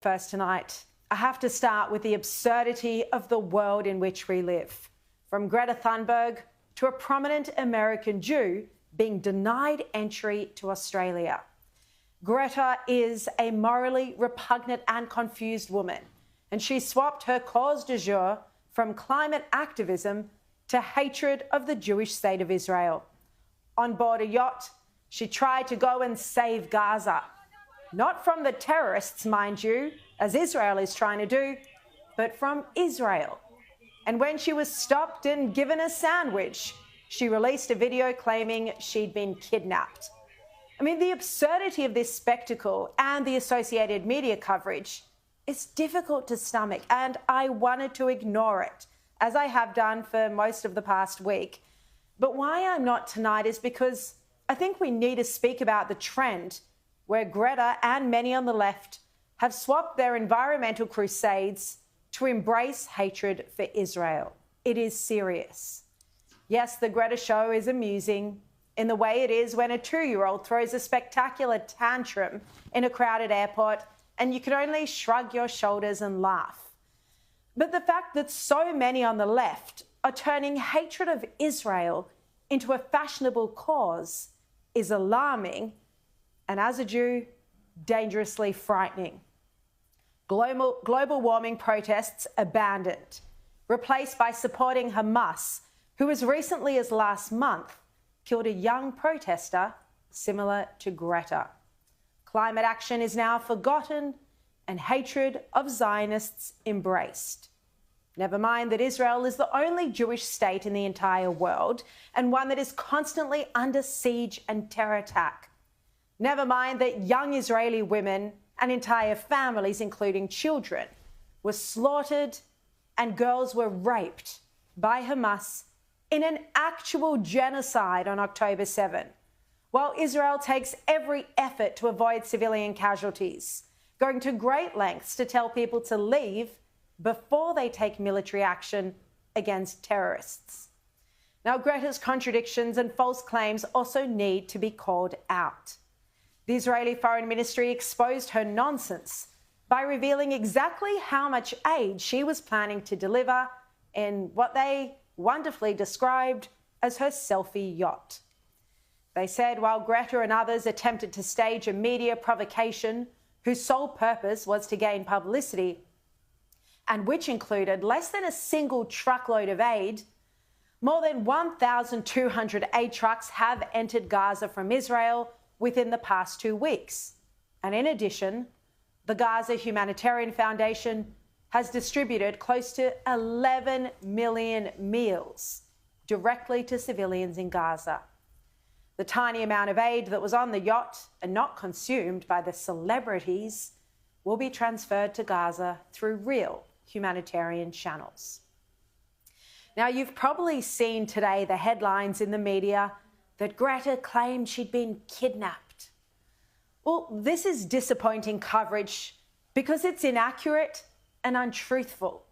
First tonight, I have to start with the absurdity of the world in which we live. From Greta Thunberg to a prominent American Jew being denied entry to Australia. Greta is a morally repugnant and confused woman, and she swapped her cause du jour from climate activism to hatred of the Jewish state of Israel. On board a yacht, she tried to go and save Gaza. Not from the terrorists, mind you, as Israel is trying to do, but from Israel. And when she was stopped and given a sandwich, she released a video claiming she'd been kidnapped. I mean, the absurdity of this spectacle and the associated media coverage is difficult to stomach, and I wanted to ignore it, as I have done for most of the past week. But why I'm not tonight is because I think we need to speak about the trend where Greta and many on the left have swapped their environmental crusades to embrace hatred for Israel. It is serious. Yes, the Greta show is amusing in the way it is when a 2-year-old throws a spectacular tantrum in a crowded airport and you can only shrug your shoulders and laugh. But the fact that so many on the left are turning hatred of Israel into a fashionable cause is alarming, and as a Jew, dangerously frightening. Global warming protests abandoned, replaced by supporting Hamas, who as recently as last month killed a young protester similar to Greta. Climate action is now forgotten and hatred of Zionists embraced. Never mind that Israel is the only Jewish state in the entire world and one that is constantly under siege and terror attack. Never mind that young Israeli women and entire families, including children, were slaughtered and girls were raped by Hamas in an actual genocide on October 7, while Israel takes every effort to avoid civilian casualties, going to great lengths to tell people to leave before they take military action against terrorists. Now, Greta's contradictions and false claims also need to be called out. The Israeli Foreign Ministry exposed her nonsense by revealing exactly how much aid she was planning to deliver in what they wonderfully described as her selfie yacht. They said while Greta and others attempted to stage a media provocation whose sole purpose was to gain publicity, and which included less than a single truckload of aid, more than 1,200 aid trucks have entered Gaza from Israel within the past 2 weeks. And in addition, the Gaza Humanitarian Foundation has distributed close to 11 million meals directly to civilians in Gaza. The tiny amount of aid that was on the yacht and not consumed by the celebrities will be transferred to Gaza through real humanitarian channels. Now, you've probably seen today the headlines in the media that Greta claimed she'd been kidnapped. Well, this is disappointing coverage because it's inaccurate and untruthful.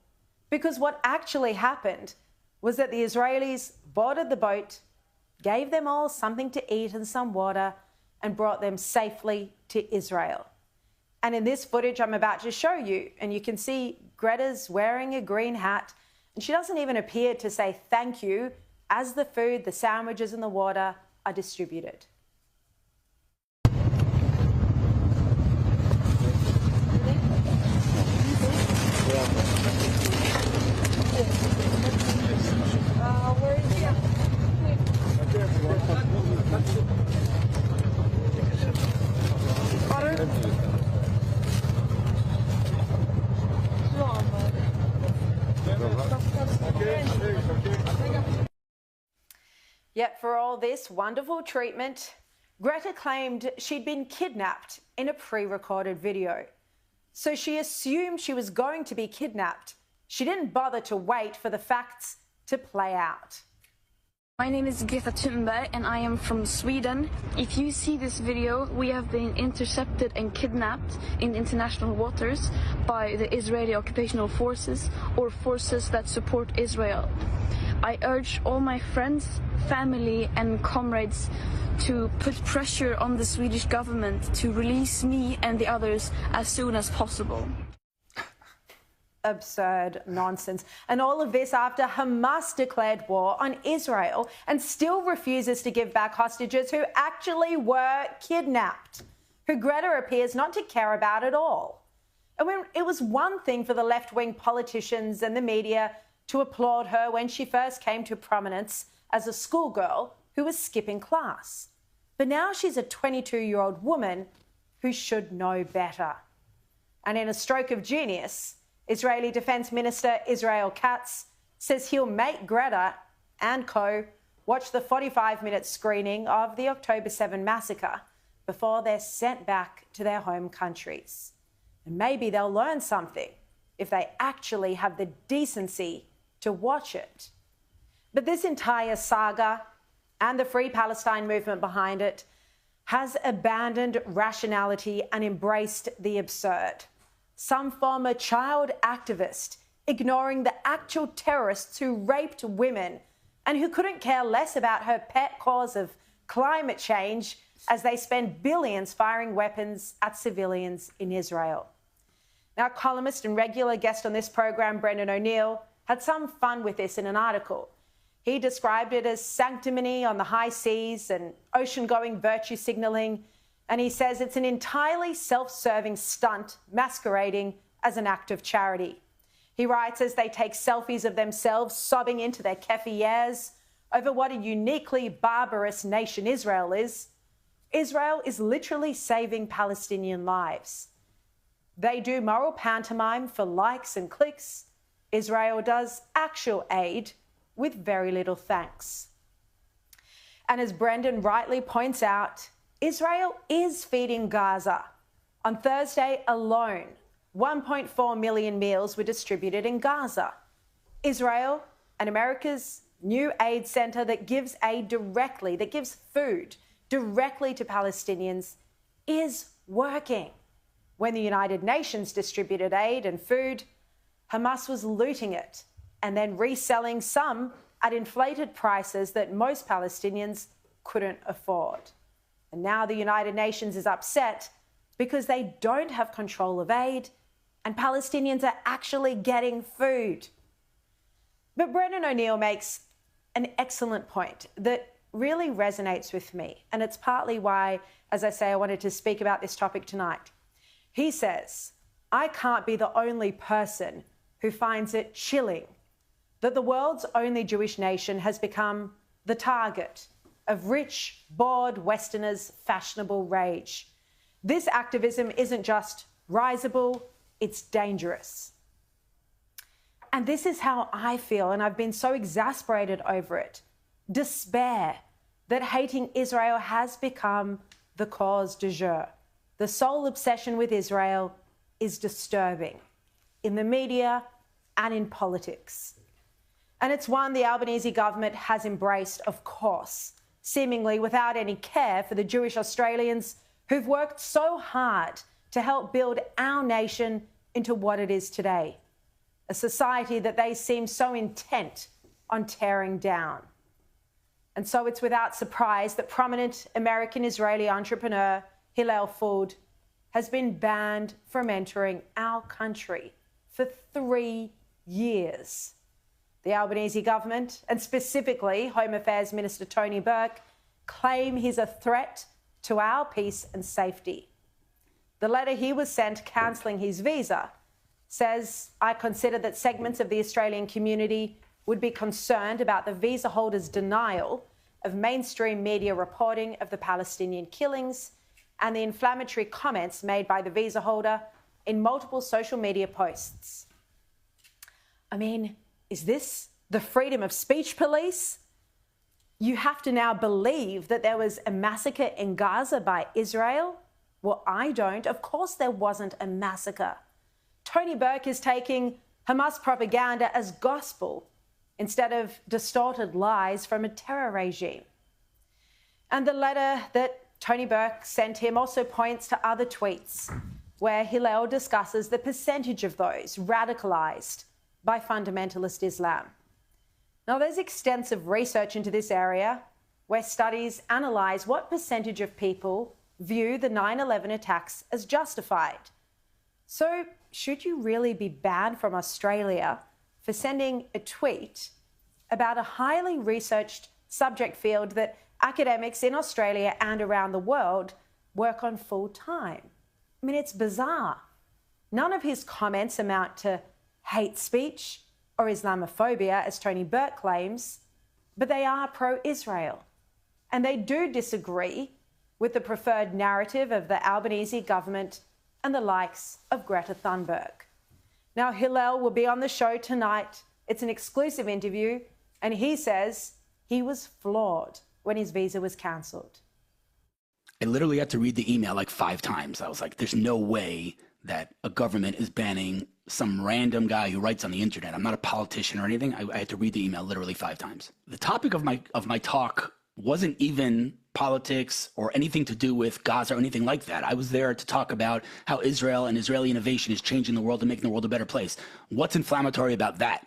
Because what actually happened was that the Israelis boarded the boat, gave them all something to eat and some water, and brought them safely to Israel. And in this footage I'm about to show you, and you can see Greta's wearing a green hat, and she doesn't even appear to say thank you as the food, the sandwiches and the water are distributed. Where is he? Yet for all this wonderful treatment, Greta claimed she'd been kidnapped in a pre-recorded video. So she assumed she was going to be kidnapped. She didn't bother to wait for the facts to play out. My name is Greta Thunberg and I am from Sweden. If you see this video, we have been intercepted and kidnapped in international waters by the Israeli occupational forces or forces that support Israel. I urge all my friends, family and comrades to put pressure on the Swedish government to release me and the others as soon as possible. Absurd nonsense. And all of this after Hamas declared war on Israel and still refuses to give back hostages who actually were kidnapped, who Greta appears not to care about at all. And when it was one thing for the left-wing politicians and the media to applaud her when she first came to prominence as a schoolgirl who was skipping class. But now she's a 22-year-old woman who should know better. And in a stroke of genius, Israeli Defense Minister Israel Katz says he'll make Greta and co. watch the 45-minute screening of the October 7 massacre before they're sent back to their home countries. And maybe they'll learn something if they actually have the decency to watch it. But this entire saga and the Free Palestine movement behind it has abandoned rationality and embraced the absurd. Some former child activist ignoring the actual terrorists who raped women and who couldn't care less about her pet cause of climate change as they spend billions firing weapons at civilians in Israel. Now, columnist and regular guest on this program, Brendan O'Neill, had some fun with this in an article. He described it as sanctimony on the high seas and ocean-going virtue signalling, and he says it's an entirely self-serving stunt masquerading as an act of charity. He writes as they take selfies of themselves sobbing into their keffiyehs over what a uniquely barbarous nation Israel is. Israel is literally saving Palestinian lives. They do moral pantomime for likes and clicks. Israel does actual aid with very little thanks. And as Brendan rightly points out, Israel is feeding Gaza. On Thursday alone, 1.4 million meals were distributed in Gaza. Israel and America's new aid centre that gives aid directly, that gives food directly to Palestinians, is working. When the United Nations distributed aid and food, Hamas was looting it and then reselling some at inflated prices that most Palestinians couldn't afford. And now the United Nations is upset because they don't have control of aid and Palestinians are actually getting food. But Brendan O'Neill makes an excellent point that really resonates with me. And it's partly why, as I say, I wanted to speak about this topic tonight. He says, I can't be the only person who finds it chilling that the world's only Jewish nation has become the target of rich, bored Westerners' fashionable rage. This activism isn't just risible, it's dangerous. And this is how I feel, and I've been so exasperated over it. Despair that hating Israel has become the cause du jour. The sole obsession with Israel is disturbing in the media and in politics. And it's one the Albanese government has embraced, of course, seemingly without any care for the Jewish Australians who've worked so hard to help build our nation into what it is today, a society that they seem so intent on tearing down. And so it's without surprise that prominent American-Israeli entrepreneur Hillel Fuld has been banned from entering our country for 3 years. The Albanese government, and specifically Home Affairs Minister Tony Burke, claim he's a threat to our peace and safety. The letter he was sent cancelling his visa says, I consider that segments of the Australian community would be concerned about the visa holder's denial of mainstream media reporting of the Palestinian killings and the inflammatory comments made by the visa holder in multiple social media posts. I mean, is this the freedom of speech police? You have to now believe that there was a massacre in Gaza by Israel? Well, I don't. Of course there wasn't a massacre. Tony Burke is taking Hamas propaganda as gospel instead of distorted lies from a terror regime. And the letter that Tony Burke sent him also points to other tweets where Hillel discusses the percentage of those radicalised by fundamentalist Islam. Now, there's extensive research into this area where studies analyse what percentage of people view the 9/11 attacks as justified. So, should you really be banned from Australia for sending a tweet about a highly researched subject field that academics in Australia and around the world work on full time? I mean, it's bizarre. None of his comments amount to hate speech or Islamophobia, as Tony Burke claims, but they are pro-Israel. And they do disagree with the preferred narrative of the Albanese government and the likes of Greta Thunberg. Now, Hillel will be on the show tonight. It's an exclusive interview, and he says he was floored when his visa was cancelled. I literally had to read the email like 5 times. I was like, there's no way that a government is banning some random guy who writes on the internet. I'm not a politician or anything. I had to read the email literally 5 times. The topic of my talk wasn't even politics or anything to do with Gaza or anything like that. I was there to talk about how Israel and Israeli innovation is changing the world and making the world a better place. What's inflammatory about that?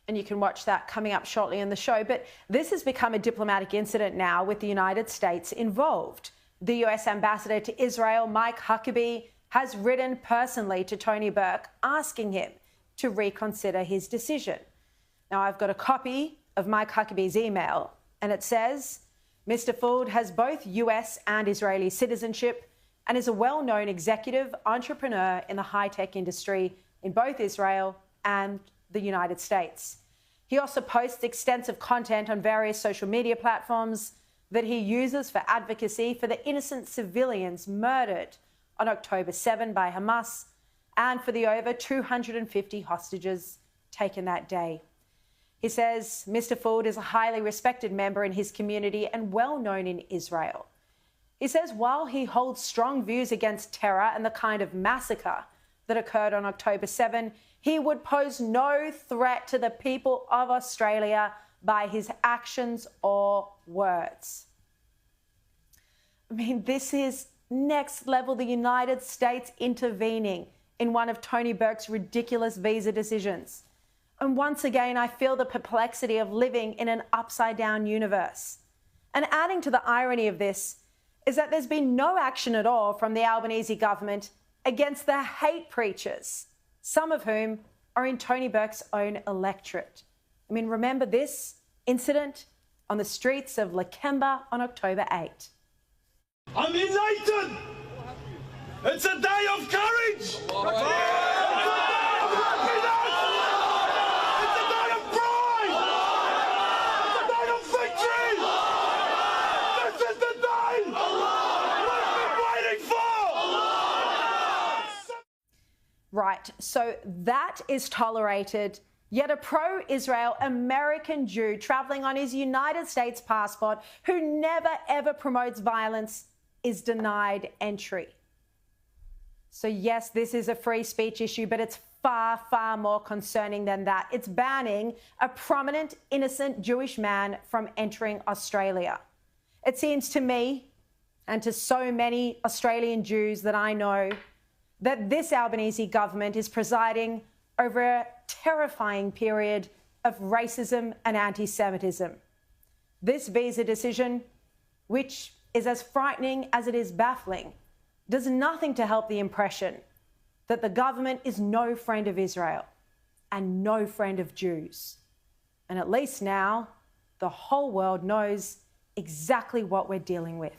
And you can watch that coming up shortly in the show. But this has become a diplomatic incident now with the United States involved. The US ambassador to Israel, Mike Huckabee, has written personally to Tony Burke asking him to reconsider his decision. Now, I've got a copy of Mike Huckabee's email, and it says, Mr. Fuld has both US and Israeli citizenship and is a well-known executive entrepreneur in the high-tech industry in both Israel and the United States. He also posts extensive content on various social media platforms that he uses for advocacy for the innocent civilians murdered on October 7 by Hamas and for the over 250 hostages taken that day. He says Mr. Fuld is a highly respected member in his community and well known in Israel. He says while he holds strong views against terror and the kind of massacre that occurred on October 7, he would pose no threat to the people of Australia by his actions or words. I mean, this is next level, the United States intervening in one of Tony Burke's ridiculous visa decisions. And once again, I feel the perplexity of living in an upside-down universe. And adding to the irony of this is that there's been no action at all from the Albanese government against the hate preachers, some of whom are in Tony Burke's own electorate. I mean, remember this incident on the streets of Lakemba on October 8. I'm elated! It's a day of courage! It's a day of happiness! It's a day of pride! It's a day of victory! This is the day we've been waiting for! Right, so that is tolerated, yet a pro-Israel American Jew travelling on his United States passport who never ever promotes violence is denied entry. So yes, this is a free speech issue, but it's far, far more concerning than that. It's banning a prominent, innocent Jewish man from entering Australia. It seems to me, and to so many Australian Jews that I know, that this Albanese government is presiding over a terrifying period of racism and anti-Semitism. This visa decision, which is as frightening as it is baffling, does nothing to help the impression that the government is no friend of Israel and no friend of Jews. And at least now, the whole world knows exactly what we're dealing with.